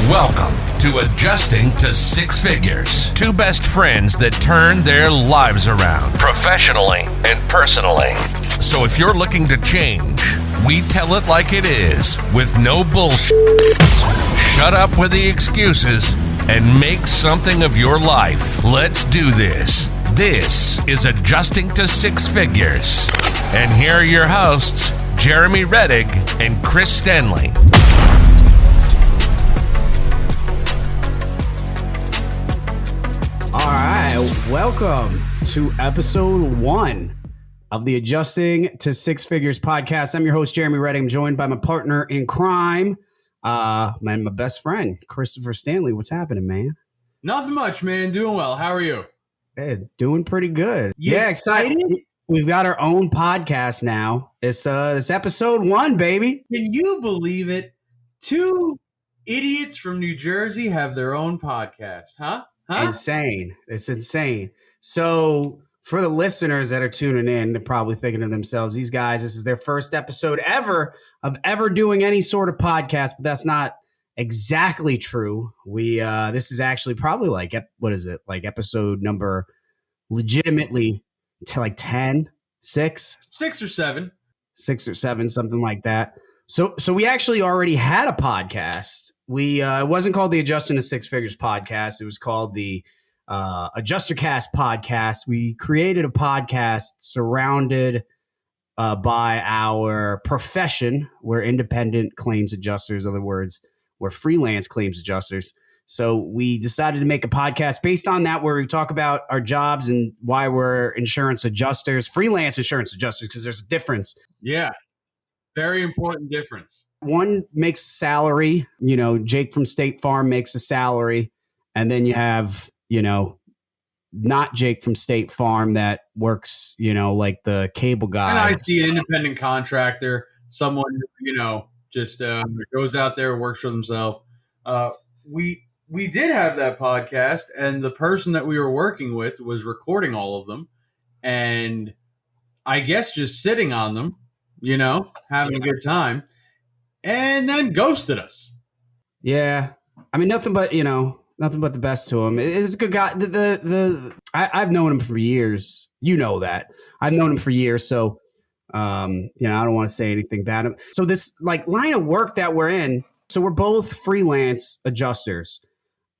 Welcome to Adjusting to Six Figures. Two best friends that turn their lives around, professionally and personally. So if you're looking to change, we tell it like it is, with no bullshit. Shut up with the excuses and make something of your life. Let's do this. This is Adjusting to Six Figures. And here are your hosts, Jeremy Rettig and Chris Stenley. All right, welcome to episode 1 of the Adjusting to Six Figures podcast. I'm your host, Jeremy Rettig. I'm joined by my partner in crime, my best friend, Christopher Stanley. What's happening, man? Nothing much, man. Doing well. How are you? Hey, doing pretty good. Yeah, excited. We've got our own podcast now. It's episode 1, baby. Can you believe it? 2 idiots from New Jersey have their own podcast, huh? Insane. It's insane. So for the listeners that are tuning in, they're probably thinking to themselves, these guys, this is their first episode ever doing any sort of podcast, but that's not exactly true. This is actually probably like episode number legitimately to like 10, 6 or 7, something like that. So we actually already had a podcast. It wasn't called the Adjusting to Six Figures podcast. It was called the AdjusterCast podcast. We created a podcast surrounded by our profession. We're independent claims adjusters. In other words, we're freelance claims adjusters. So we decided to make a podcast based on that, where we talk about our jobs and why we're insurance adjusters, freelance insurance adjusters, because there's a difference. Yeah. Very important difference. One makes salary, Jake from State Farm makes a salary. And then you have, not Jake from State Farm that works, like the cable guy. And I see an independent contractor, someone, just goes out there, works for themselves. We did have that podcast, and the person that we were working with was recording all of them. And I guess just sitting on them, having a good time, and then ghosted us. Yeah. I mean, nothing but the best to him. It's a good guy. I've known him for years. You know that. I've known him for years. So, I don't want to say anything bad. So this line of work that we're in, so we're both freelance adjusters.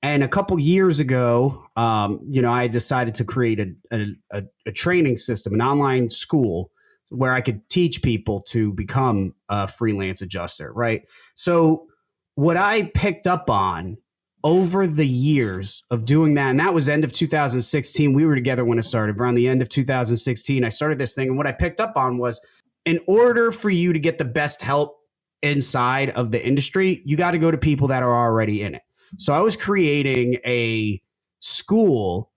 And a couple years ago, I decided to create a training system, an online school where I could teach people to become a freelance adjuster, right? So what I picked up on over the years of doing that, and that was end of 2016. We were together when it started. Around the end of 2016, I started this thing. And what I picked up on was, in order for you to get the best help inside of the industry, you got to go to people that are already in it. So I was creating a school.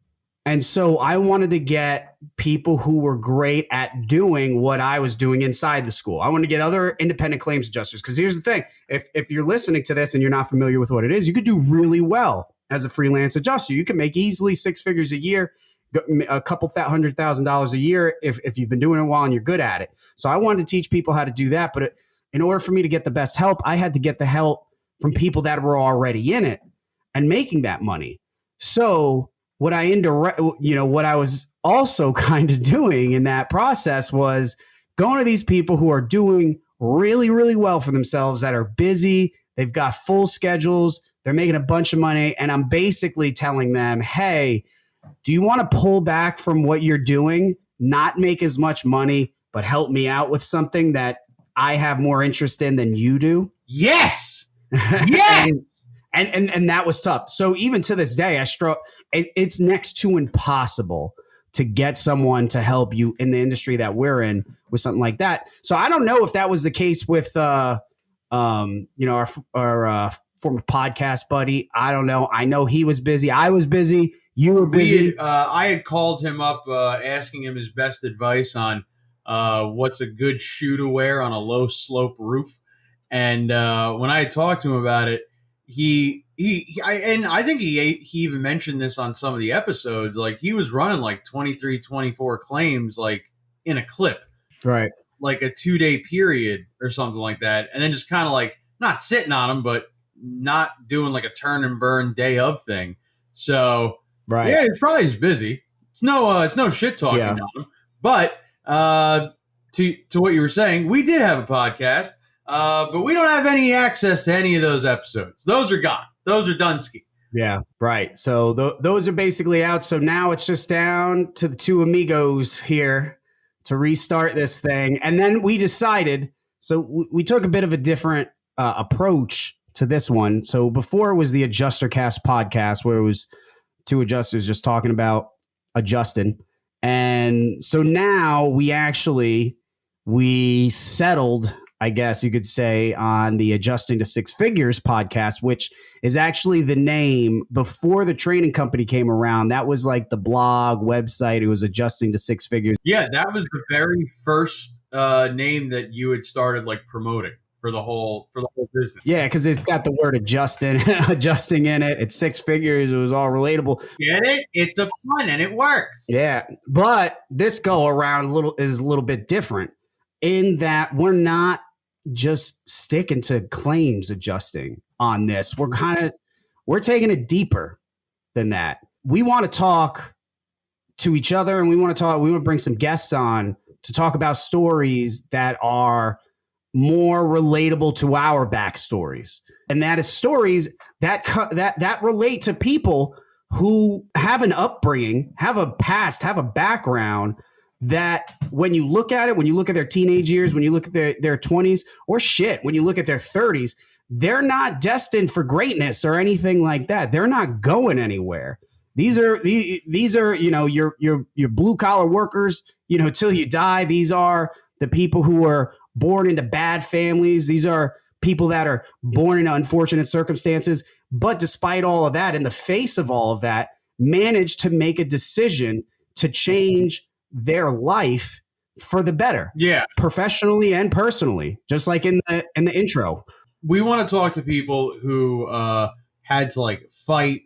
And so I wanted to get people who were great at doing what I was doing inside the school. I wanted to get other independent claims adjusters. Because here's the thing. If you're listening to this and you're not familiar with what it is, you could do really well as a freelance adjuster. You can make easily 6 figures a year, a couple $100,000 a year if you've been doing it a while and you're good at it. So I wanted to teach people how to do that. But in order for me to get the best help, I had to get the help from people that were already in it and making that money. So what I was also kind of doing in that process was going to these people who are doing really, really well for themselves, that are busy. They've got full schedules. They're making a bunch of money. And I'm basically telling them, hey, do you want to pull back from what you're doing, not make as much money, but help me out with something that I have more interest in than you do? Yes. Yes. And that was tough. So even to this day, I struggle. It's next to impossible to get someone to help you in the industry that we're in with something like that. So I don't know if that was the case with, our former podcast buddy. I don't know. I know he was busy. I was busy. You were busy. I had called him up asking him his best advice on what's a good shoe to wear on a low slope roof. And when I talked to him about it, I think he even mentioned this on some of the episodes. Like, he was running like 23, 24 claims like in a clip, right? Like a 2-day period or something like that, and then just kind of like not sitting on them, but not doing like a turn and burn day of thing. So Right. yeah, he's probably just busy. It's no shit talking on him. But to what you were saying, we did have a podcast, but we don't have any access to any of those episodes. Those are gone. Those are Dunsky. Yeah, right. So those are basically out. So now it's just down to the two amigos here to restart this thing. And then we decided, so we took a bit of a different approach to this one. So before it was the Adjuster Cast podcast, where it was two adjusters just talking about adjusting. And so now we settled, I guess you could say, on the Adjusting to Six Figures podcast, which is actually the name before the training company came around. That was like the blog website. It was Adjusting to Six Figures. Yeah, that was the very first name that you had started like promoting for the whole business. Yeah, because it's got the word adjusting in it. It's six figures. It was all relatable. Get it? It's a pun and it works. Yeah, but this go around is a little bit different in that we're not just sticking to claims adjusting on this. We're taking it deeper than that. We want to talk to each other, and we want to bring some guests on to talk about stories that are more relatable to our backstories. And that is stories that relate to people who have an upbringing, have a past, have a background that when you look at it, when you look at their teenage years, when you look at their 20s, or shit, when you look at their 30s, they're not destined for greatness or anything like that. They're not going anywhere. These are, your blue collar workers, till you die. These are the people who are born into bad families. These are people that are born into unfortunate circumstances. But despite all of that, in the face of all of that, managed to make a decision to change their life for the better. Yeah. Professionally and personally, just like in the intro. We want to talk to people who had to like fight,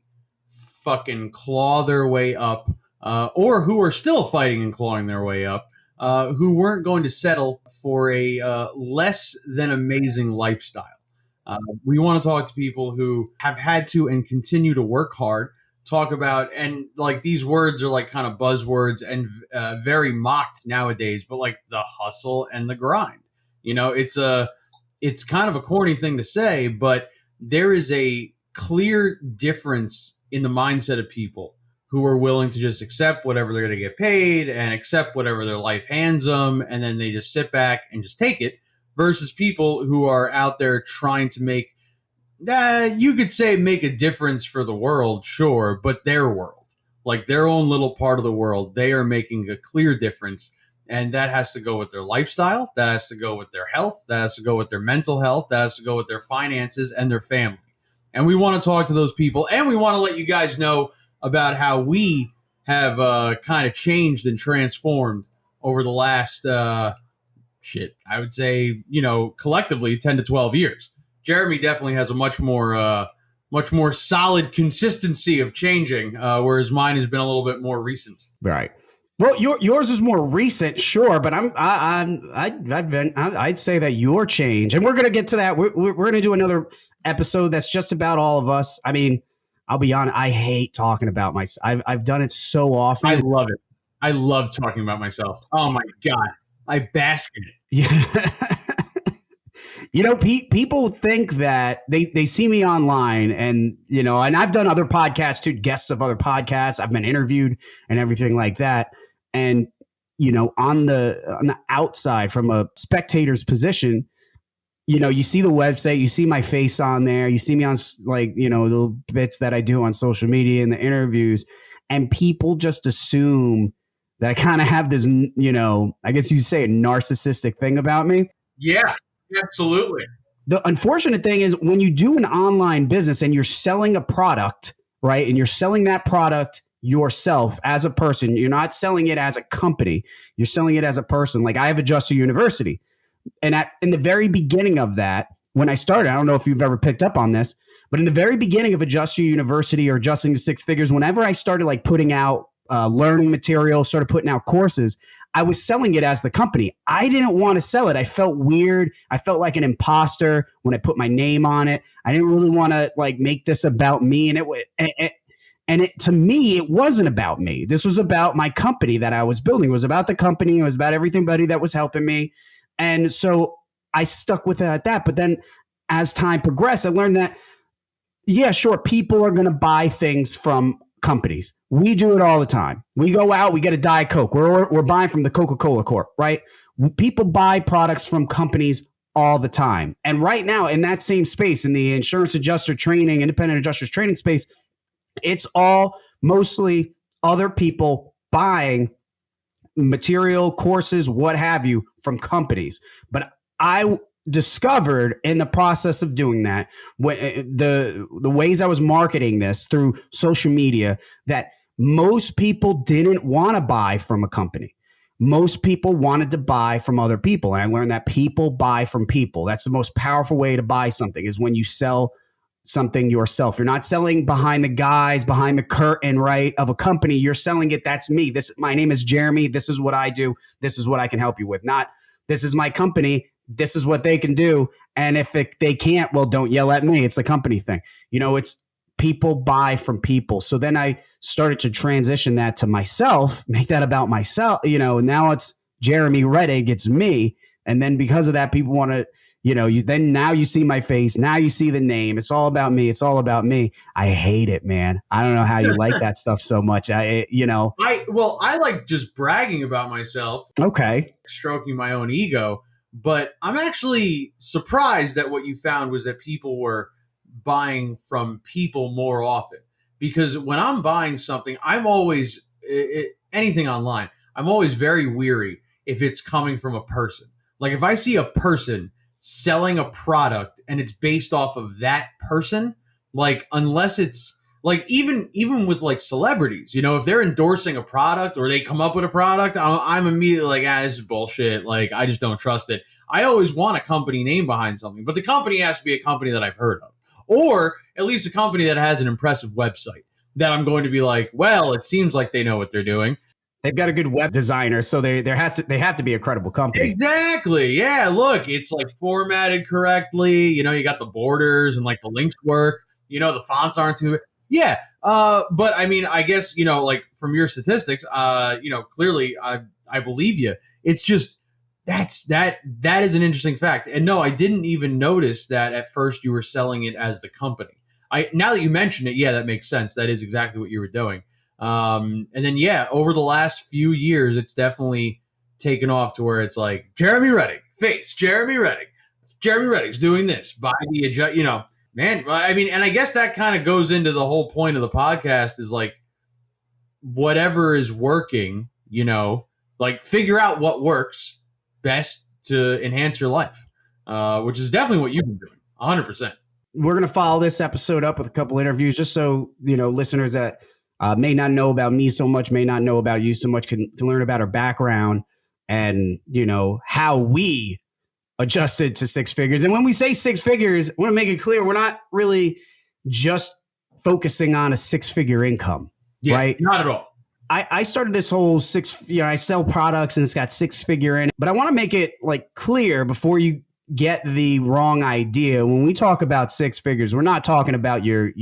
fucking claw their way up, or who are still fighting and clawing their way up, who weren't going to settle for a less than amazing lifestyle. We want to talk to people who have had to and continue to work hard, talk about, and like these words are like kind of buzzwords and very mocked nowadays, but like the hustle and the grind. It's kind of a corny thing to say, but there is a clear difference in the mindset of people who are willing to just accept whatever they're going to get paid and accept whatever their life hands them, and then they just sit back and just take it, versus people who are out there trying to make, you could say make a difference for the world, sure, but their world, like their own little part of the world, they are making a clear difference. And that has to go with their lifestyle, that has to go with their health, that has to go with their mental health, that has to go with their finances and their family. And we want to talk to those people, and we want to let you guys know about how we have kind of changed and transformed over the last, I would say, collectively 10 to 12 years. Jeremy definitely has a much more solid consistency of changing, whereas mine has been a little bit more recent. Right. Well, yours is more recent, sure, but I'd say that your change, and we're going to get to that. We're going to do another episode that's just about all of us. I mean, I'll be honest, I hate talking about myself. I've done it so often. I love it. I love talking about myself. Oh my God. I bask in it. Yeah. People think that they see me online and I've done other podcasts too, guests of other podcasts. I've been interviewed and everything like that. And, on the outside from a spectator's position, you see the website, you see my face on there, you see me on the bits that I do on social media and the interviews, and people just assume that I kind of have this, I guess you say a narcissistic thing about me. Yeah, absolutely. The unfortunate thing is when you do an online business and you're selling a product, right? And you're selling that product yourself as a person, you're not selling it as a company, you're selling it as a person. Like I have Adjuster University. And in the very beginning of that, when I started, I don't know if you've ever picked up on this, but in the very beginning of Adjuster University or Adjusting to Six Figures, whenever I started like putting out learning material, started putting out courses, I was selling it as the company. I didn't want to sell it. I felt weird. I felt like an imposter when I put my name on it. I didn't really want to like make this about me. And to me, it wasn't about me. This was about my company that I was building. It was about the company. It was about everybody that was helping me. And so I stuck with it at that. But then as time progressed, I learned that, yeah, sure, people are going to buy things from companies. We do it all the time. We go out, we get a Diet Coke. We're buying from the Coca-Cola Corp, right? People buy products from companies all the time. And right now, in that same space, in the insurance adjuster training, independent adjusters training space, it's all mostly other people buying material, courses, what have you, from companies. But I discovered in the process of doing that, when the ways I was marketing this through social media, that most people didn't want to buy from a company. Most people wanted to buy from other people. And I learned that people buy from people. That's the most powerful way to buy something, is when you sell something yourself. You're not selling behind the guys, behind the curtain, right, of a company. You're selling it. That's me. My name is Jeremy. This is what I do. This is what I can help you with. Not, this is my company. This is what they can do. And if they can't, well, don't yell at me. It's the company thing. It's people buy from people. So then I started to transition that to myself, make that about myself. Now it's Jeremy Reddick. It's me. And then because of that, people want to, now you see my face. Now you see the name. It's all about me. It's all about me. I hate it, man. I don't know how you like that stuff so much. I like just bragging about myself. Okay. Stroking my own ego. But I'm actually surprised that what you found was that people were buying from people more often. Because when I'm buying something, I'm always, anything online, I'm always very weary if it's coming from a person. Like if I see a person selling a product and it's based off of that person, like unless it's like even with like celebrities, if they're endorsing a product or they come up with a product, I'm immediately like, this is bullshit. Like I just don't trust it. I always want a company name behind something, but the company has to be a company that I've heard of, or at least a company that has an impressive website that I'm going to be like, well, it seems like they know what they're doing. They've got a good web designer, so they have to be a credible company. Exactly. Yeah. Look, it's like formatted correctly. You got the borders and like the links work. The fonts aren't too. Yeah. But I mean, I guess like from your statistics, clearly I believe you. It's just that is an interesting fact. And no, I didn't even notice that at first you were selling it as the company. Now that you mention it, yeah, that makes sense. That is exactly what you were doing. And then, yeah, over the last few years, it's definitely taken off to where it's like Jeremy Reddick, face Jeremy Reddick. Jeremy Reddick's doing this by the, man. I mean, and I guess that kind of goes into the whole point of the podcast is like whatever is working, like figure out what works best to enhance your life, which is definitely what you've been doing 100%. We're going to follow this episode up with a couple interviews just so, listeners that may not know about me so much, may not know about you so much, can learn about our background and, how we adjusted to six figures. And when we say six figures, I want to make it clear, we're not really just focusing on a six-figure income, right? Not at all. I started this whole I sell products and it's got six figure in it, but I want to make it like clear before you get the wrong idea. When we talk about six figures, we're not talking about your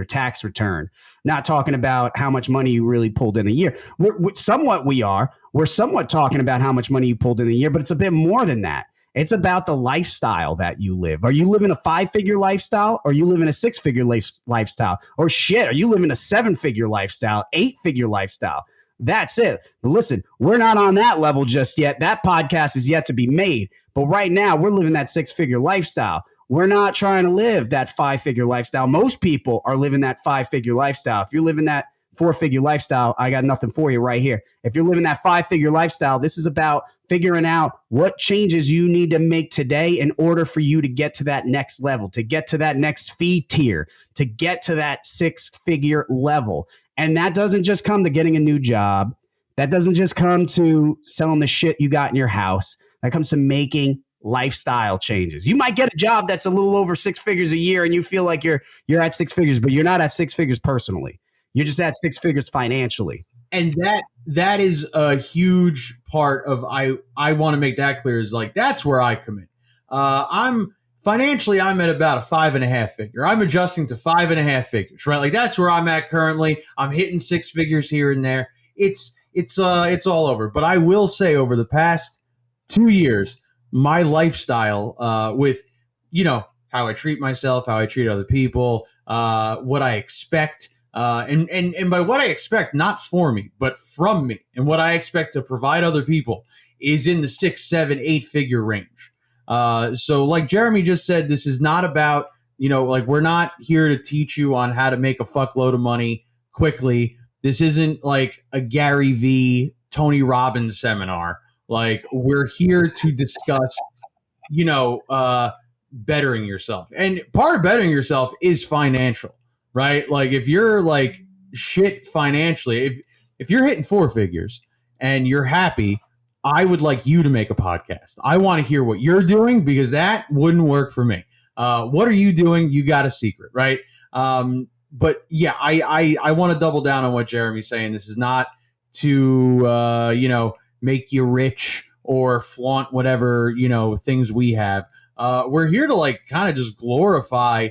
tax return, not talking about how much money you really pulled in a year. We're somewhat talking about how much money you pulled in a year, but it's a bit more than that. It's about the lifestyle that you live. Are you living a 5-figure lifestyle? Or are you living a 6-figure lifestyle? Or shit, are you living a 7-figure lifestyle, 8-figure lifestyle? That's it. But listen, we're not on that level just yet. That podcast is yet to be made. But right now, we're living that 6-figure lifestyle. We're not trying to live that 5-figure lifestyle. Most people are living that 5-figure lifestyle. If you're living that 4-figure lifestyle, I got nothing for you right here. If you're living that 5-figure lifestyle, this is about figuring out what changes you need to make today in order for you to get to that next level, to get to that next fee tier, to get to that 6-figure level. And that doesn't just come to getting a new job. That doesn't just come to selling the shit you got in your house. That comes to making lifestyle changes. You might get a job that's a little over 6 figures a year and you feel like you're at 6 figures, but you're not at 6 figures personally. You're just at 6 figures financially. And that is a huge part of I want to make that clear is like that's where I come in. I'm financially I'm at about a 5.5 figure. I'm adjusting to 5.5 figures, right? Like that's where I'm at currently. I'm hitting 6 figures here and there. It's all over. But I will say over the past 2 years, my lifestyle with how I treat myself, how I treat other people, what I expect. And by what I expect, not for me, but from me, and what I expect to provide other people is in the 6, 7, 8 figure range. So like Jeremy just said, this is not about, like we're not here to teach you on how to make a fuckload of money quickly. This isn't like a Gary V, Tony Robbins seminar. Like we're here to discuss, bettering yourself. And part of bettering yourself is financial. Right? Like if you're like shit financially, if you're hitting 4 figures and you're happy, I would like you to make a podcast. I want to hear what you're doing because that wouldn't work for me. What are you doing? You got a secret, right? But yeah, I want to double down on what Jeremy's saying. This is not to make you rich or flaunt whatever things we have. We're here to like kind of just glorify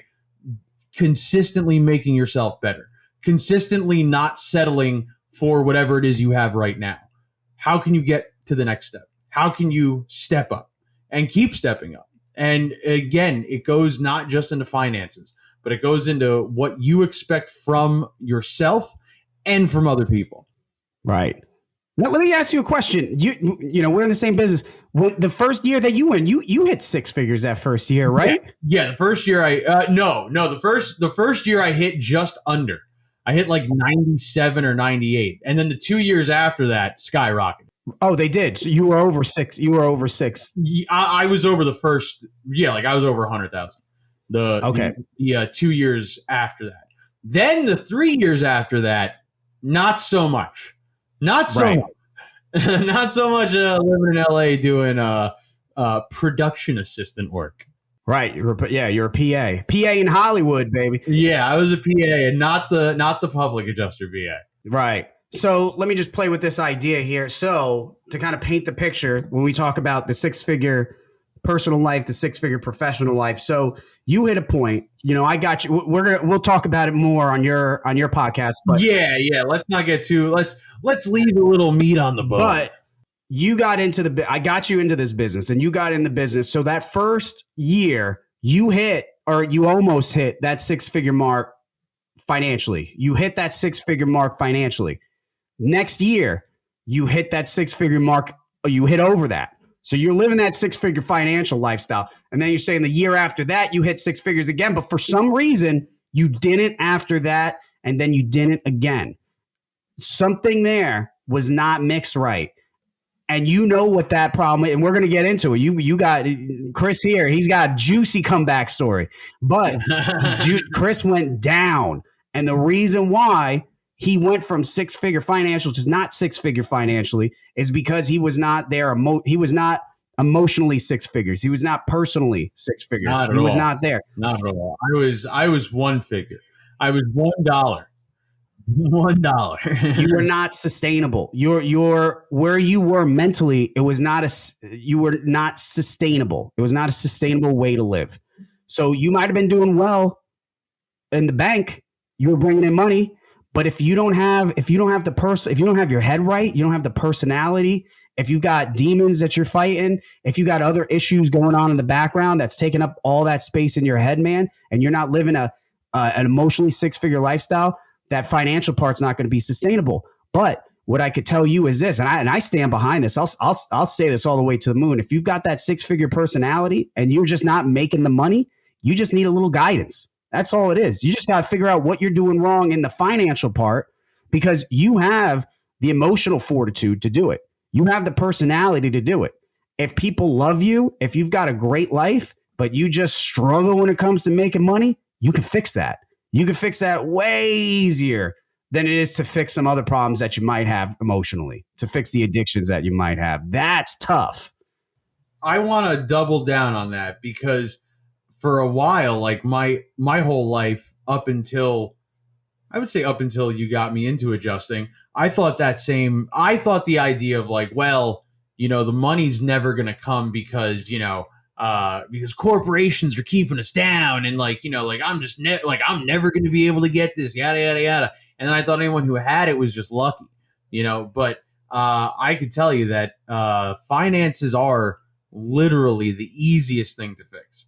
consistently making yourself better, consistently not settling for whatever it is you have right now. How can you get to the next step? How can you step up and keep stepping up? And again, it goes not just into finances, but it goes into what you expect from yourself and from other people. Right. Now, let me ask you a question. You know, we're in the same business. The first year that you went, you hit 6 figures that first year, right? Yeah. The first year the first year I hit just under. I hit like 97 or 98, and then the 2 years after that skyrocketed. Oh, they did. So you were over 6. You were over 6. I was over the first. Yeah, like I was over 100,000. The 2 years after that. Then the 3 years after that, not so much. Not so much. Not so much living in LA doing production assistant work. Right. You're a PA. PA in Hollywood, baby. Yeah, I was a PA and not the public adjuster VA. Right. So let me just play with this idea here. So to kind of paint the picture, when we talk about the 6-figure personal life, the 6-figure professional life. So you hit a point, I got you. We'll talk about it more on your podcast. But yeah. Let's not get too, let's leave a little meat on the bone. But you got into I got you into this business and you got in the business. So that first year you almost hit that 6-figure mark financially. You hit that 6-figure mark financially. Next year, you hit that 6-figure mark, or you hit over that. So you're living that 6-figure financial lifestyle. And then you're saying the year after that, you hit 6 figures again. But for some reason, you didn't after that. And then you didn't again. Something there was not mixed right. And you know what that problem is. And we're going to get into it. You got Chris here. He's got a juicy comeback story. But Chris went down. And the reason why he went from 6-figure financial to not 6-figure financially is because he was not there. He was not emotionally 6 figures. He was not personally 6 figures. He was not there. Not at all. I was 1 figure. I was $1. $1. You were not sustainable. You're where you were mentally. You were not sustainable. It was not a sustainable way to live. So you might have been doing well in the bank. You were bringing in money. But if you don't have your head right, you don't have the personality, if you've got demons that you're fighting, if you got other issues going on in the background that's taking up all that space in your head, man, and you're not living an emotionally 6-figure lifestyle, that financial part's not going to be sustainable. But what I could tell you is this, and I stand behind this. I'll say this all the way to the moon. If you've got that 6-figure personality and you're just not making the money, you just need a little guidance. That's all it is. You just got to figure out what you're doing wrong in the financial part because you have the emotional fortitude to do it. You have the personality to do it. If people love you, if you've got a great life, but you just struggle when it comes to making money, you can fix that. You can fix that way easier than it is to fix some other problems that you might have emotionally, to fix the addictions that you might have. That's tough. I want to double down on that because for a while, like my whole life up until I would say up until you got me into adjusting, I thought the idea of like, well, the money's never going to come because, because corporations are keeping us down and like, like I'm never going to be able to get this, yada, yada, yada. And then I thought anyone who had it was just lucky, but I could tell you that finances are literally the easiest thing to fix.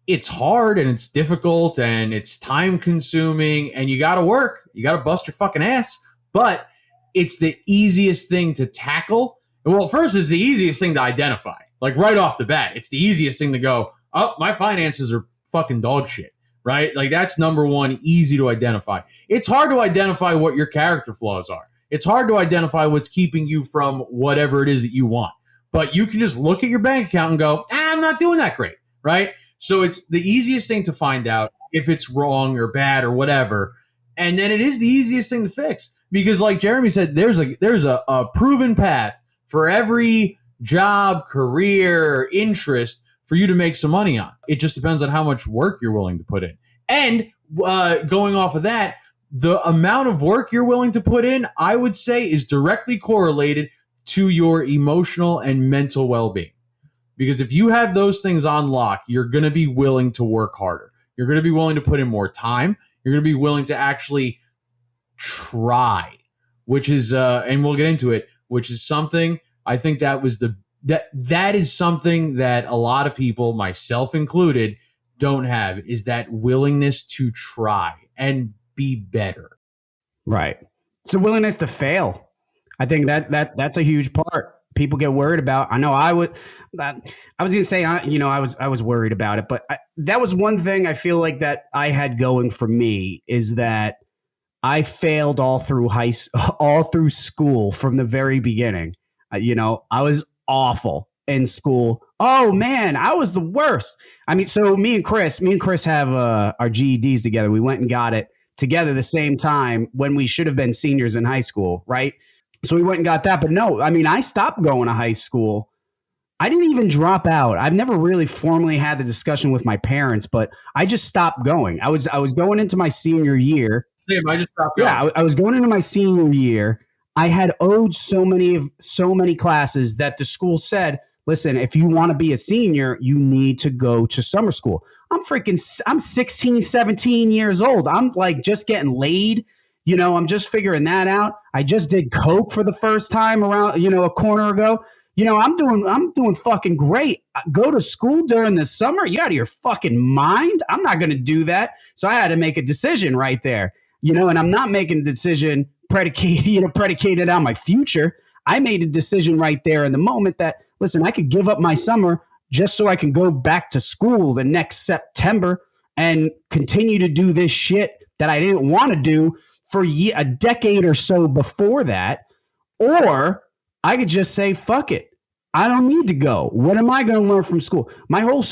It's hard and it's difficult and it's time consuming and you got to work. You got to bust your fucking ass. But it's the easiest thing to tackle. Well, first, it's the easiest thing to identify. Like right off the bat, it's the easiest thing to go, oh, my finances are fucking dog shit, right? Like that's number one, easy to identify. It's hard to identify what your character flaws are. It's hard to identify what's keeping you from whatever it is that you want. But you can just look at your bank account and go, I'm not doing that great, right? So it's the easiest thing to find out if it's wrong or bad or whatever. And then it is the easiest thing to fix. Because like Jeremy said, there's a proven path for every job, career, interest for you to make some money on. It just depends on how much work you're willing to put in. And going off of that, the amount of work you're willing to put in, I would say, is directly correlated to your emotional and mental well-being. Because if you have those things on lock, you're going to be willing to work harder. You're going to be willing to put in more time. You're going to be willing to actually try, which is, and we'll get into it, which is something I think that is something that a lot of people, myself included, don't have, is that willingness to try and be better. Right. It's a willingness to fail. I think that's a huge part. People get worried about. I know I was going to say, I was worried about it, but that was one thing I feel like that I had going for me is that I failed all through school from the very beginning. I was awful in school. Oh man, I was the worst. I mean, so me and Chris have our GEDs together. We went and got it together the same time when we should have been seniors in high school, right? So we went and got that. But no, I mean, I stopped going to high school. I didn't even drop out. I've never really formally had the discussion with my parents, but I just stopped going. I was going into my senior year. Same, I just stopped going. Yeah, I was going into my senior year. I had owed so many classes that the school said, listen, if you want to be a senior, you need to go to summer school. I'm 16, 17 years old. I'm like just getting laid. I'm just figuring that out. I just did coke for the first time around, a corner ago. I'm doing fucking great. Go to school during the summer? You out of your fucking mind? I'm not going to do that. So I had to make a decision right there, and I'm not making a decision predicated on my future. I made a decision right there in the moment that, listen, I could give up my summer just so I can go back to school the next September and continue to do this shit that I didn't want to do for a decade or so before that. Or I could just say, fuck it. I don't need to go. What am I going to learn from school? My whole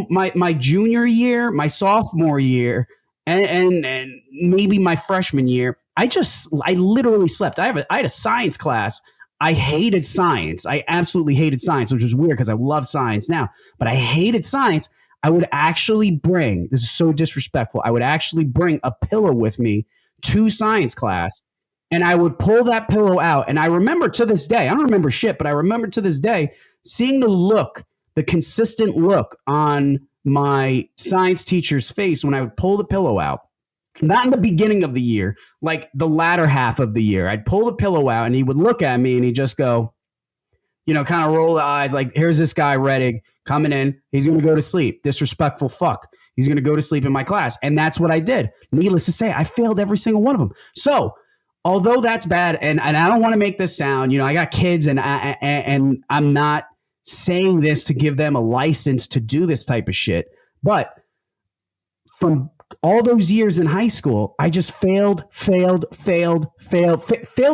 my junior year, my sophomore year, and maybe my freshman year, I literally slept. I had a science class. I hated science. I absolutely hated science, which is weird because I love science now, but I hated science. I would actually bring, this is so disrespectful, I would actually bring a pillow with me to science class, and I would pull that pillow out. And I remember to this day, I don't remember shit, but I remember to this day seeing the consistent look on my science teacher's face when I would pull the pillow out. Not in the beginning of the year, like the latter half of the year. I'd pull the pillow out and he would look at me and he'd just go, kind of roll the eyes like, here's this guy, Reddick, coming in. He's going to go to sleep. Disrespectful fuck. He's going to go to sleep in my class. And that's what I did. Needless to say, I failed every single one of them. So although that's bad, and I don't want to make this sound, I got kids and I'm not saying this to give them a license to do this type of shit. But from all those years in high school, I just failed. Fail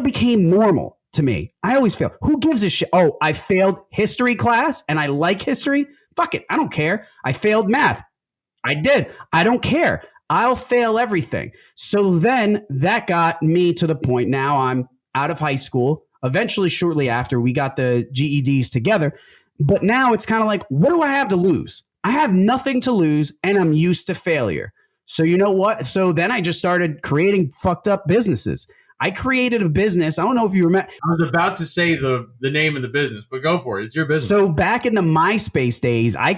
became normal to me. I always fail. Who gives a shit? Oh, I failed history class and I like history. Fuck it. I don't care. I failed math. I did. I don't care. I'll fail everything. So then that got me to the point. Now I'm out of high school. Eventually, shortly after, we got the GEDs together. But now it's kind of like, what do I have to lose? I have nothing to lose and I'm used to failure. So you know what? So then I just started creating fucked up businesses. I created a business. I don't know if you remember. I was about to say the name of the business, but go for it. It's your business. So back in the MySpace days, I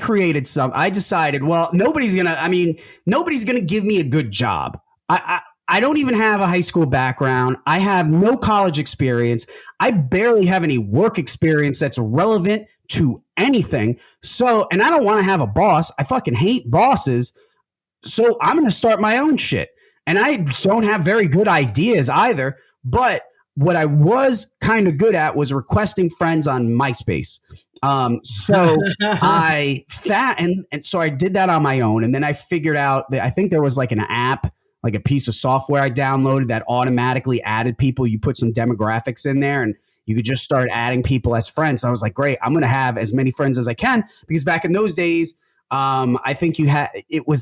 decided, well, nobody's going to give me a good job. I don't even have a high school background. I have no college experience. I barely have any work experience that's relevant to anything. So, and I don't want to have a boss. I fucking hate bosses. So I'm going to start my own shit. And I don't have very good ideas either. But what I was kind of good at was requesting friends on MySpace. So so I did that on my own. And then I figured out that I think there was like an app, like a piece of software I downloaded that automatically added people. You put some demographics in there and you could just start adding people as friends. So I was like, great, I'm going to have as many friends as I can, because back in those days, I think you had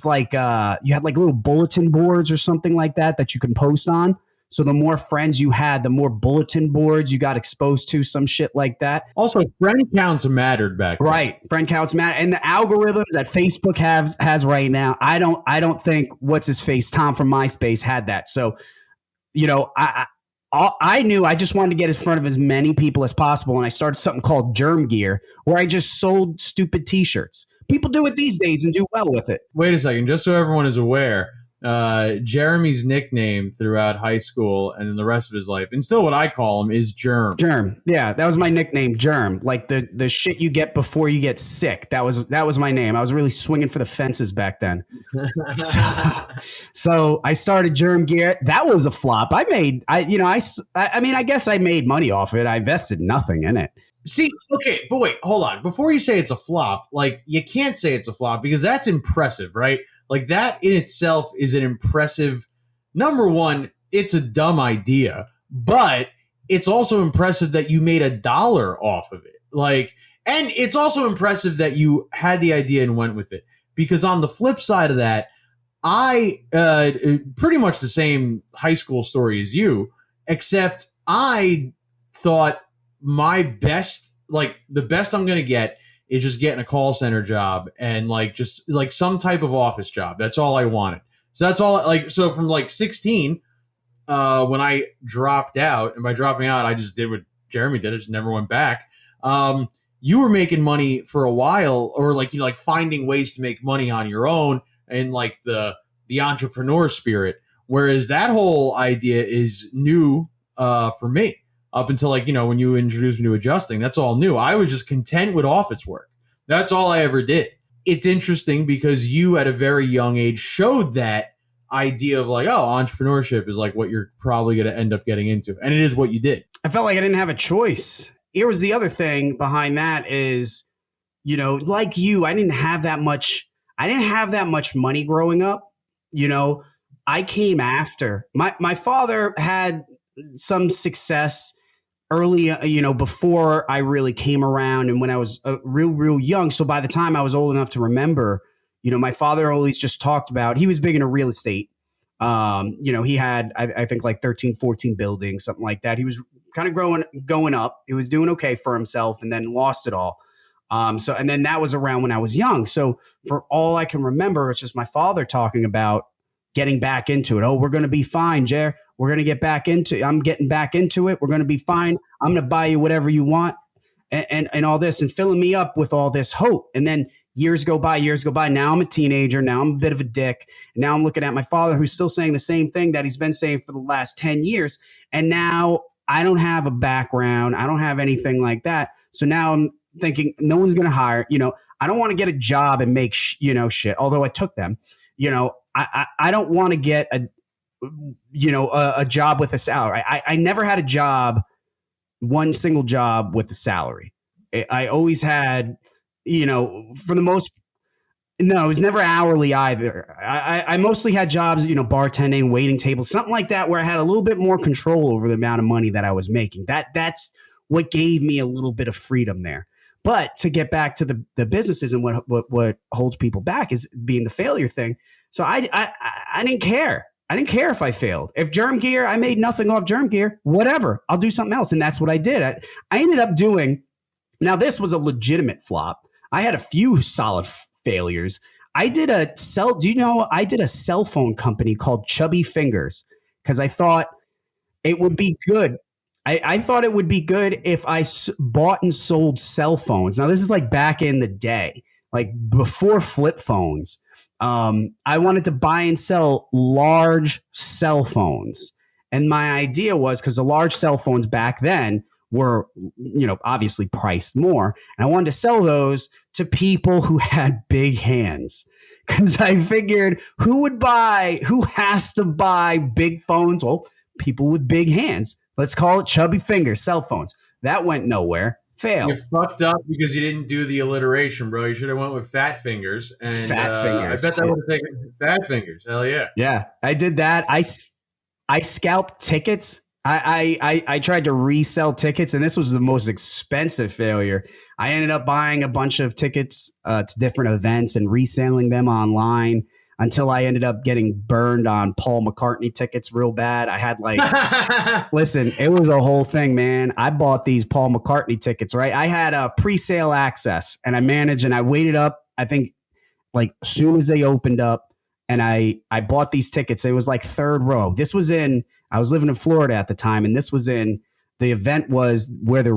like little bulletin boards or something like that you can post on. So the more friends you had, the more bulletin boards you got exposed to, some shit like that. Also, friend counts mattered back then. Right. Friend counts matter. And the algorithms that Facebook has right now, I don't think what's his face, Tom from MySpace, had that. So, you know, I knew I just wanted to get in front of as many people as possible. And I started something called Germ Gear, where I just sold stupid t-shirts. People do it these days and do well with it. Wait a second, just so everyone is aware, Jeremy's nickname throughout high school and in the rest of his life, and still what I call him, is Germ. Germ, yeah, that was my nickname, Germ. Like the shit you get before you get sick. That was my name. I was really swinging for the fences back then. So I started Germ Gear. That was a flop. I guess I made money off it. I invested nothing in it. See, okay, but wait, hold on. Before you say it's a flop, like, you can't say it's a flop because that's impressive, right? Like, that in itself is an impressive, number one, it's a dumb idea, but it's also impressive that you made $1 off of it. Like, and it's also impressive that you had the idea and went with it. Because on the flip side of that, I, pretty much the same high school story as you, except I thought my best, like, the best I'm going to get is just getting a call center job and just some type of office job. That's all I wanted. So that's all, so from 16, when I dropped out, and by dropping out, I just did what Jeremy did. I just never went back. You were making money for a while, or finding ways to make money on your own, and the entrepreneur spirit. Whereas that whole idea is new for me. Up until when you introduced me to adjusting, that's all new. I was just content with office work. That's all I ever did. It's interesting because you at a very young age showed that idea of entrepreneurship is what you're probably going to end up getting into. And it is what you did. I felt like I didn't have a choice. Here was the other thing behind that is, like you, I didn't have that much money growing up. I came after my father had some success early, before I really came around, and when I was real young. So by the time I was old enough to remember, my father always just talked about, he was big into real estate. He had, I think 13, 14 buildings, something like that. He was kind of going up. He was doing okay for himself and then lost it all. And then that was around when I was young. So for all I can remember, it's just my father talking about getting back into it. Oh, we're going to be fine, Jer. We're going to get back into it. I'm getting back into it. We're going to be fine. I'm going to buy you whatever you want, and all this, and filling me up with all this hope. And then years go by. Now I'm a teenager. Now I'm a bit of a dick. And now I'm looking at my father, who's still saying the same thing that he's been saying for the last 10 years. And now I don't have a background. I don't have anything like that. So now I'm thinking no one's going to hire, I don't want to get a job and make, shit. Although I took them, I don't want to get a job with a salary. I never had a job, one single job with a salary. I always had, for the most, no, it was never hourly either. I mostly had jobs, bartending, waiting tables, something like that, where I had a little bit more control over the amount of money that I was making. That's what gave me a little bit of freedom there. But to get back to the businesses and what holds people back is being the failure thing. So I didn't care. I didn't care if I failed. If Germ Gear, I made nothing off Germ Gear, whatever. I'll do something else. And that's what I did. I ended up doing, now this was a legitimate flop. I had a few solid failures. I did a cell. Do you know I did a cell phone company called Chubby Fingers because I thought it would be good. I thought it would be good if I bought and sold cell phones. Now, this is like back in the day, like before flip phones. I wanted to buy and sell large cell phones. And my idea was because the large cell phones back then were, obviously priced more. And I wanted to sell those to people who had big hands. Because I figured who has to buy big phones? Well, people with big hands. Let's call it Chubby Fingers, cell phones. That went nowhere. Failed. You fucked up because you didn't do the alliteration, bro. You should have went with Fat Fingers. And Fat Fingers. I bet that would have taken Fat Fingers. Hell yeah. Yeah, I did that. I scalped tickets. I tried to resell tickets, and this was the most expensive failure. I ended up buying a bunch of tickets to different events and reselling them online until I ended up getting burned on Paul McCartney tickets real bad. I had listen, it was a whole thing, man. I bought these Paul McCartney tickets, right? I had a pre-sale access, and I waited up, I think, like as soon as they opened up, and I bought these tickets. It was like third row. I was living in Florida at the time, and the event was where the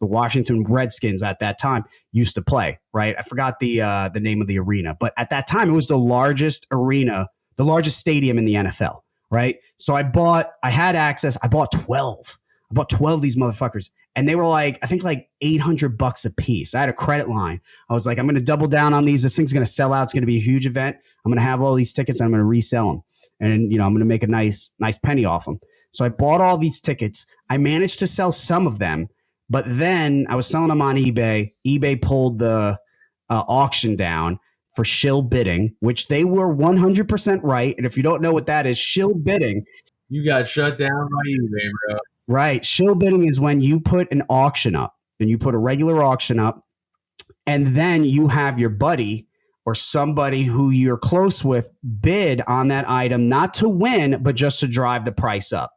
Washington Redskins at that time used to play, right? I forgot the name of the arena, but at that time it was the largest arena, the largest stadium in the NFL, right? So I had access. I bought 12. I bought 12 of these motherfuckers, and they were like, I think like $800 a piece. I had a credit line. I was like, I'm going to double down on these. This thing's going to sell out. It's going to be a huge event. I'm going to have all these tickets, and I'm going to resell them. And, I'm going to make a nice penny off them. So I bought all these tickets. I managed to sell some of them, but then I was selling them on eBay. eBay pulled the auction down for shill bidding, which they were 100% right. And if you don't know what that is, shill bidding. You got shut down by eBay, bro. Right. Shill bidding is when you put an auction up, and you put a regular auction up, and then you have your buddy or somebody who you're close with bid on that item, not to win, but just to drive the price up.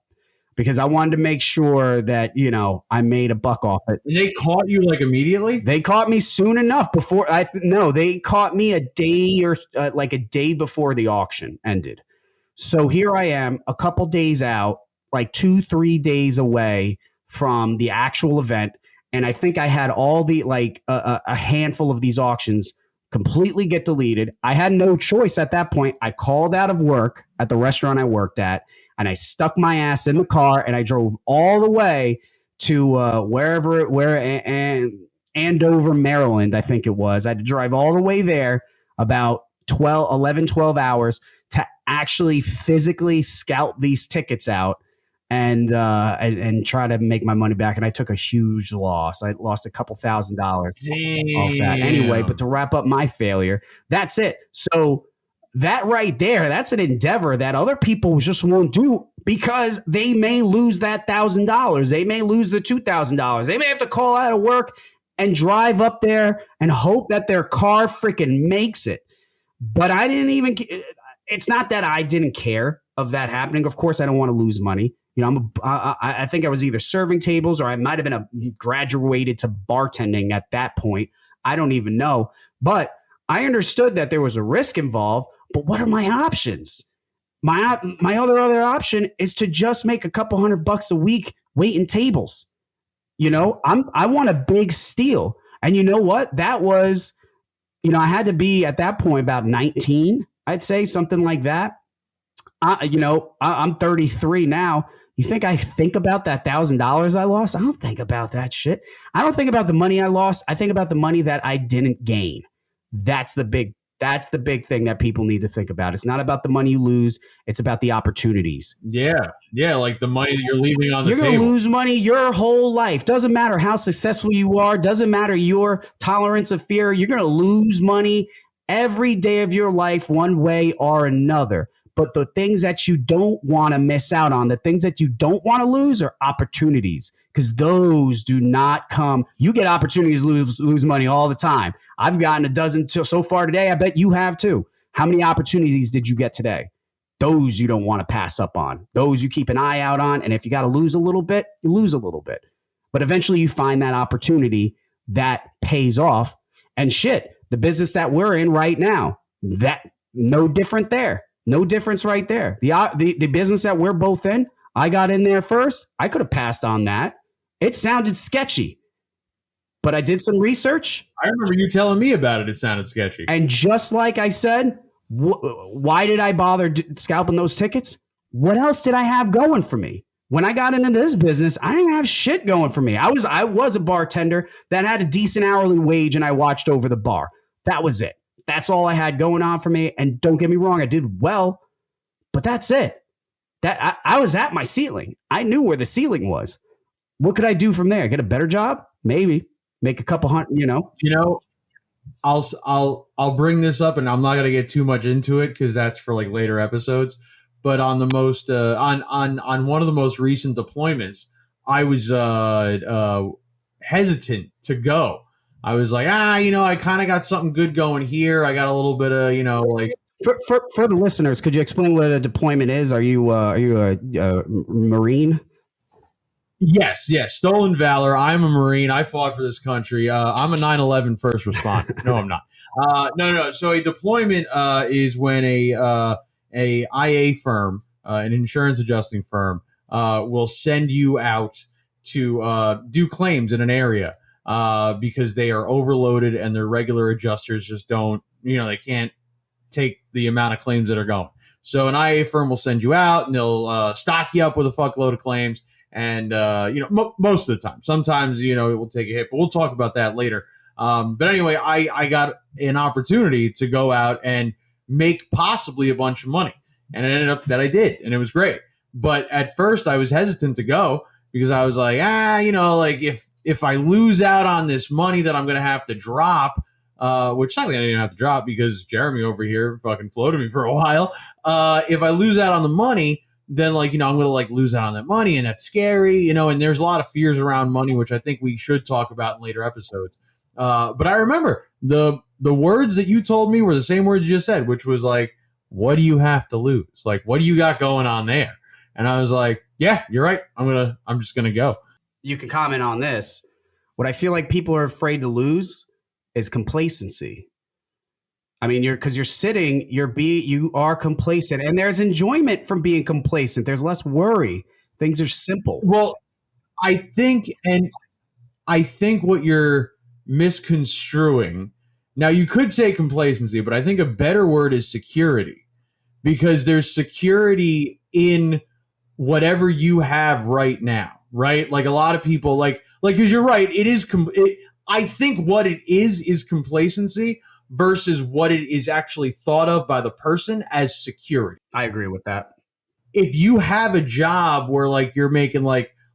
Because I wanted to make sure that, I made a buck off it. And they caught you like immediately? They caught me soon enough before they caught me a day or like a day before the auction ended. So here I am a couple days out, like 2-3 days away from the actual event. And I think I had all the a handful of these auctions completely get deleted. I had no choice at that point. I called out of work at the restaurant I worked at, and I stuck my ass in the car, and I drove all the way to Andover, Maryland, I think it was. I had to drive all the way there, about 12 hours, to actually physically scout these tickets out and try to make my money back. And I took a huge loss. I lost a couple $1,000 off that. Anyway, but to wrap up my failure, that's it. So that right there, that's an endeavor that other people just won't do because they may lose that $1,000. They may lose the $2,000. They may have to call out of work and drive up there and hope that their car freaking makes it. But it's not that I didn't care of that happening. Of course, I don't want to lose money. I think I was either serving tables or I might have been graduated to bartending at that point. I don't even know. But I understood that there was a risk involved. But what are my options? My other option is to just make a couple $100 a week waiting tables. I want a big steal. And you know what? That was, I had to be at that point about 19, I'd say, something like that. I'm 33 now. You think I think about that $1,000 I lost? I don't think about that shit. I don't think about the money I lost. I think about the money that I didn't gain. That's the big thing that people need to think about. It's not about the money you lose. It's about the opportunities. Yeah. Yeah. Like the money that you're leaving on the table. You're going to lose money your whole life. Doesn't matter how successful you are. Doesn't matter your tolerance of fear. You're going to lose money every day of your life, one way or another. But the things that you don't want to miss out on, the things that you don't want to lose are opportunities, because those do not come. You get opportunities to lose money all the time. I've gotten a dozen so far today. I bet you have too. How many opportunities did you get today? Those you don't want to pass up on. Those you keep an eye out on. And if you got to lose a little bit, you lose a little bit. But eventually you find that opportunity that pays off. And shit, the business that we're in right now, That no different there. No difference right there. The business that we're both in, I got in there first. I could have passed on that. It sounded sketchy, but I did some research. I remember you telling me about it. It sounded sketchy. And just like I said, why did I bother scalping those tickets? What else did I have going for me? When I got into this business, I didn't have shit going for me. I was a bartender that had a decent hourly wage, and I watched over the bar. That was it. That's all I had going on for me. And don't get me wrong, I did well, but that's it. That I was at my ceiling. I knew where the ceiling was. What could I do from there? Get a better job? Maybe make a couple hundred. I'll bring this up, and I'm not gonna get too much into it because that's for like later episodes. But on the most on one of the most recent deployments, I was hesitant to go. I was like, I kind of got something good going here. I got a little bit of, like. For the listeners, could you explain what a deployment is? Are you a Marine? Yes. Stolen valor. I'm a Marine. I fought for this country. I'm a 9/11 first responder. No, I'm not. No. So a deployment is when a IA firm, an insurance adjusting firm, will send you out to do claims in an area because they are overloaded and their regular adjusters just don't, they can't take the amount of claims that are going. So an IA firm will send you out and they'll stock you up with a fuckload of claims. And, most of the time, sometimes, it will take a hit, but we'll talk about that later. But anyway, I got an opportunity to go out and make possibly a bunch of money. And it ended up that I did. And it was great. But at first I was hesitant to go because I was like, like if I lose out on this money that I'm going to have to drop, which sadly I didn't have to drop because Jeremy over here fucking floated me for a while. If I lose out on the money, then I'm going to lose out on that money, and that's scary, and there's a lot of fears around money, which I think we should talk about in later episodes. But I remember the words that you told me were the same words you just said, which was like, what do you have to lose? Like, what do you got going on there? And I was like, yeah, you're right. I'm just going to go. You can comment on this. What I feel like people are afraid to lose is complacency. I mean, you are complacent, and there's enjoyment from being complacent. There's less worry. Things are simple. Well, I think what you're misconstruing. Now, you could say complacency, but I think a better word is security, because there's security in whatever you have right now, right? Like a lot of people, like because you're right, it is. I think what it is complacency versus what it is actually thought of by the person as security. I agree with that. If you have a job where you're making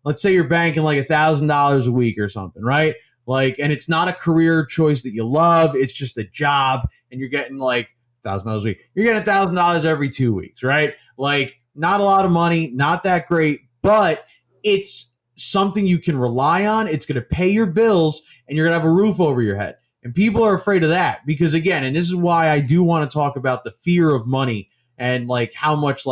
let's say you're banking $1,000 a week or something, right? And it's not a career choice that you love, it's just a job, and you're getting $1,000 a week. You're getting $1,000 every 2 weeks, right? Not a lot of money, not that great, but it's something you can rely on. It's going to pay your bills, and you're going to have a roof over your head. And people are afraid of that because, again, and this is why I do want to talk about the fear of money and how much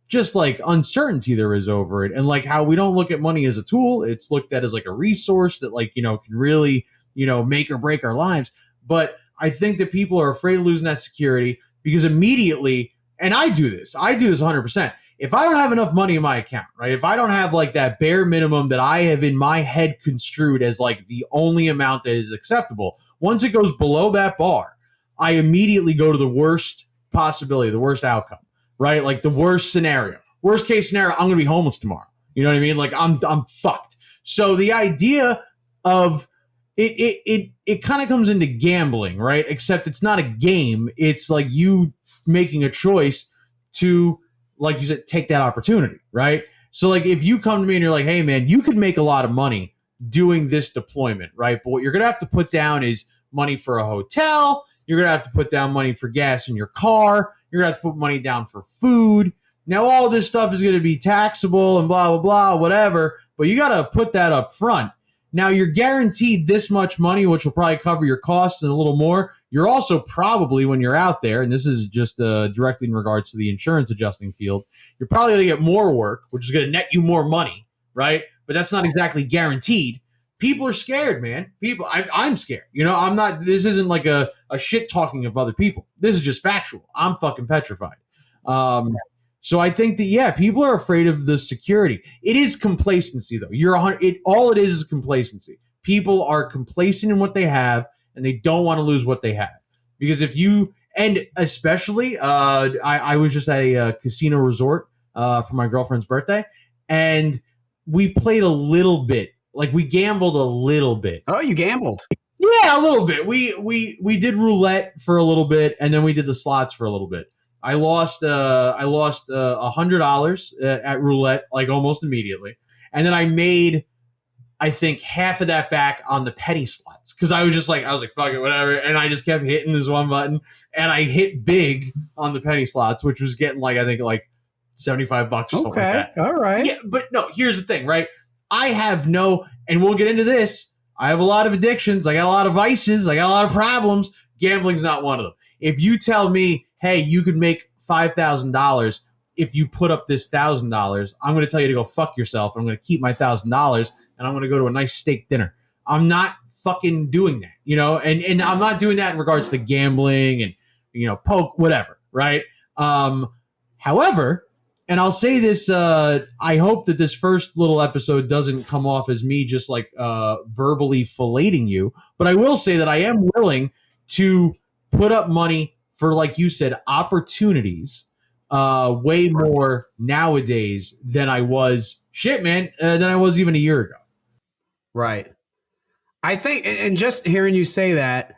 just uncertainty there is over it, and how we don't look at money as a tool. It's looked at as a resource that can really make or break our lives. But I think that people are afraid of losing that security because immediately, and I do this 100%. If I don't have enough money in my account, right? If I don't have that bare minimum that I have in my head construed as the only amount that is acceptable, once it goes below that bar, I immediately go to the worst possibility, the worst outcome, right? The worst scenario. Worst case scenario, I'm going to be homeless tomorrow. You know what I mean? I'm fucked. So the idea of it kind of comes into gambling, right? Except it's not a game. It's you making a choice to, like you said, take that opportunity, right? So if you come to me and you're like, hey man, you could make a lot of money doing this deployment, right? But what you're going to have to put down is money for a hotel. You're going to have to put down money for gas in your car. You're going to have to put money down for food. Now, all this stuff is going to be taxable and blah, blah, blah, whatever, but you got to put that up front. Now, you're guaranteed this much money, which will probably cover your costs and a little more. You're also probably, when you're out there, and this is just directly in regards to the insurance adjusting field, you're probably going to get more work, which is going to net you more money, right? But that's not exactly guaranteed people are scared, man. I'm scared. I'm not. This isn't like a shit talking of other people. This is just factual. I'm fucking petrified. So I think that people are afraid of the security. It is complacency, though. All it is complacency. People are complacent in what they have, and they don't want to lose what they have. Because and especially, I was just at a casino resort for my girlfriend's birthday, and we played a little bit. Like, we gambled a little bit. Oh, you gambled? Yeah, a little bit. We did roulette for a little bit, and then we did the slots for a little bit. I lost $100 at roulette, like, almost immediately, and then I made, I think, half of that back on the penny slots, because I was like, fuck it, whatever, and I just kept hitting this one button, and I hit big on the penny slots, which was getting like, I think, like $75 or something like that. All right. Yeah, but no, here's the thing, right? I have and we'll get into this, I have a lot of addictions, I got a lot of vices, I got a lot of problems. Gambling's not one of them. If you tell me, hey, you could make $5,000 if you put up this $1,000, I'm going to tell you to go fuck yourself. I'm going to keep my $1,000 and I'm going to go to a nice steak dinner. I'm not fucking doing that, and I'm not doing that in regards to gambling and, poke, whatever, right? However, and I'll say this, I hope that this first little episode doesn't come off as me just like verbally filleting you, but I will say that I am willing to put up money for, like you said, opportunities way more nowadays than I was, than I was even a year ago. Right. I think, and just hearing you say that,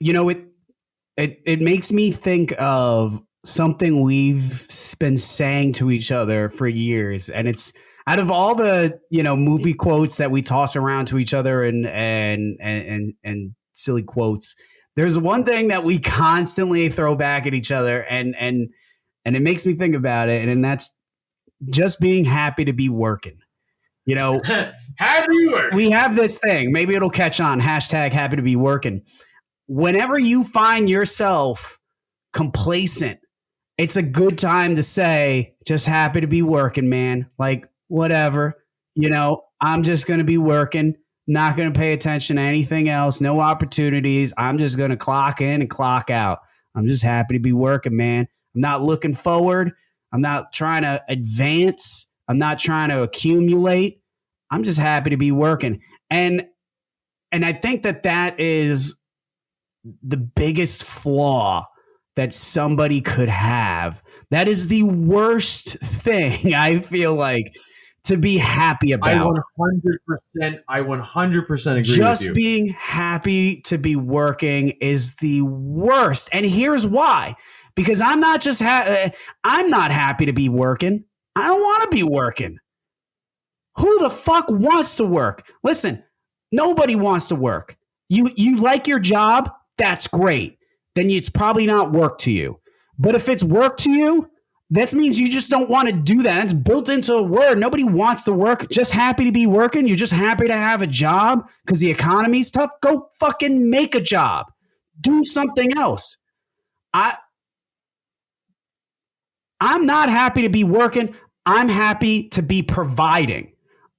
it makes me think of something we've been saying to each other for years. And it's out of all the, movie quotes that we toss around to each other and silly quotes, there's one thing that we constantly throw back at each other, and it makes me think about it, and that's just being happy to be working. Happy work. We have this thing. Maybe it'll catch on. Hashtag happy to be working. Whenever you find yourself complacent, it's a good time to say, just happy to be working, man. Like, whatever. I'm just going to be working. Not going to pay attention to anything else. No opportunities. I'm just going to clock in and clock out. I'm just happy to be working, man. I'm not looking forward. I'm not trying to advance. I'm not trying to accumulate. I'm just happy to be working. And I think that is the biggest flaw that somebody could have. That is the worst thing, I feel like, to be happy about. I 100% agree Just with you. Being happy to be working is the worst. And here's why. Because I'm not just I'm not happy to be working. I don't want to be working. Who the fuck wants to work? Listen, nobody wants to work. You like your job? That's great. Then it's probably not work to you. But if it's work to you, that means you just don't want to do that. It's built into a word. Nobody wants to work. Just happy to be working. You're just happy to have a job because the economy's tough. Go fucking make a job. Do something else. I'm not happy to be working. I'm happy to be providing.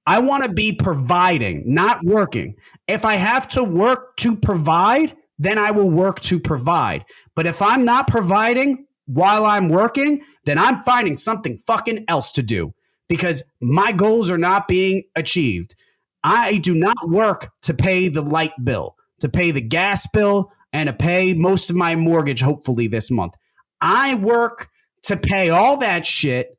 I want to be providing, not working. If I have to work to provide, then I will work to provide. But if I'm not providing while I'm working, then I'm finding something fucking else to do because my goals are not being achieved. I do not work to pay the light bill, to pay the gas bill, and to pay most of my mortgage, hopefully this month. I work to pay all that shit,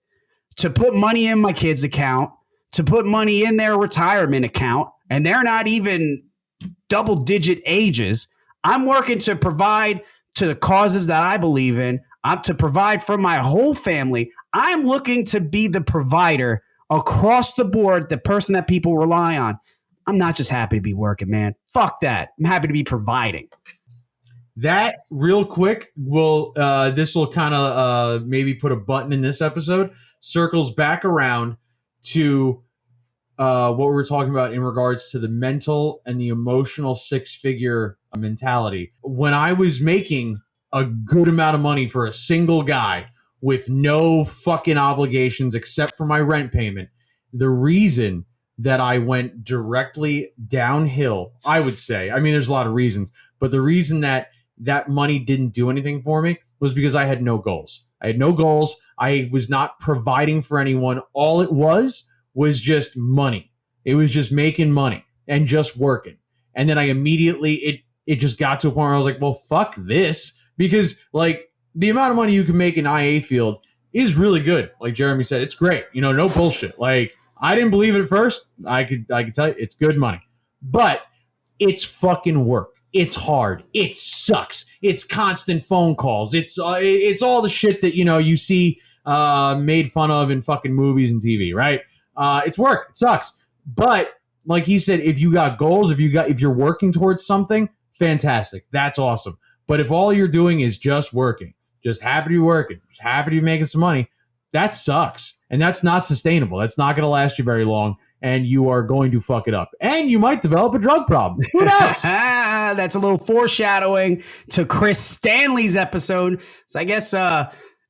to put money in my kids' account, to put money in their retirement account, and they're not even double-digit ages. I'm working to provide to the causes that I believe in. I'm to provide for my whole family. I'm looking to be the provider across the board, the person that people rely on. I'm not just happy to be working, man. Fuck that. I'm happy to be providing. That real quick this will kind of maybe put a button in this episode. Circles back around to what we were talking about in regards to the mental and the emotional six-figure mentality. When I was making a good amount of money for a single guy with no fucking obligations except for my rent payment, the reason that I went directly downhill, I would say. I mean, there's a lot of reasons, but the reason that money didn't do anything for me was because I had no goals. I had no goals. I was not providing for anyone. All it was just money. It was just making money and just working. And then I immediately, it just got to a point where I was like, well, fuck this. Because like the amount of money you can make in IA field is really good. Like Jeremy said, it's great. You know, no bullshit. Like I didn't believe it at first. I could tell you it's good money, but it's fucking work. It's hard. It sucks. It's constant phone calls. It's all the shit that, you know, you see made fun of in fucking movies and TV, right? It's work. It sucks. But like he said, if you got goals, if you're working towards something, fantastic. That's awesome. But if all you're doing is just working, just happy to be working, just happy to be making some money, that sucks. And that's not sustainable. That's not going to last you very long. And you are going to fuck it up. And you might develop a drug problem. Who knows? That's a little foreshadowing to Chris Stanley's episode. So I guess,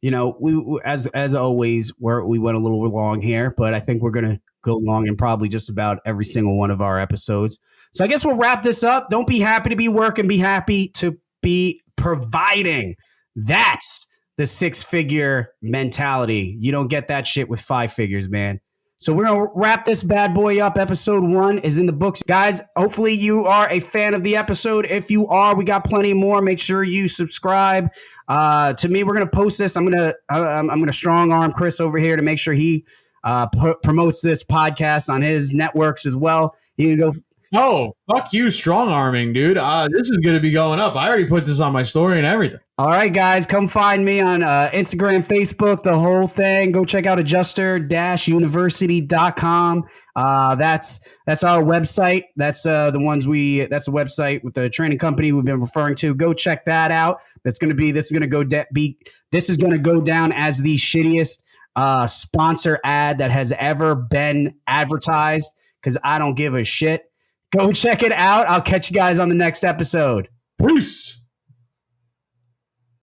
you know, we as always, we went a little long here, but I think we're going to go long in probably just about every single one of our episodes. So I guess we'll wrap this up. Don't be happy to be working. Be happy to be providing. That's the 6-figure mentality. You don't get that shit with 5 figures, man. So we're going to wrap this bad boy up. Episode 1 is in the books. Guys, hopefully you are a fan of the episode. If you are, we got plenty more. Make sure you subscribe. To me, we're going to post this. I'm going to strong arm Chris over here to make sure he promotes this podcast on his networks as well. You can go. Oh, fuck you, strong arming, dude. This is going to be going up. I already put this on my story and everything. All right, guys, come find me on Instagram, Facebook, the whole thing. Go check out adjuster-university.com. That's our website. That's the website with the training company we've been referring to. Go check that out. This is going to go down as the shittiest sponsor ad that has ever been advertised because I don't give a shit. Go check it out. I'll catch you guys on the next episode. Peace.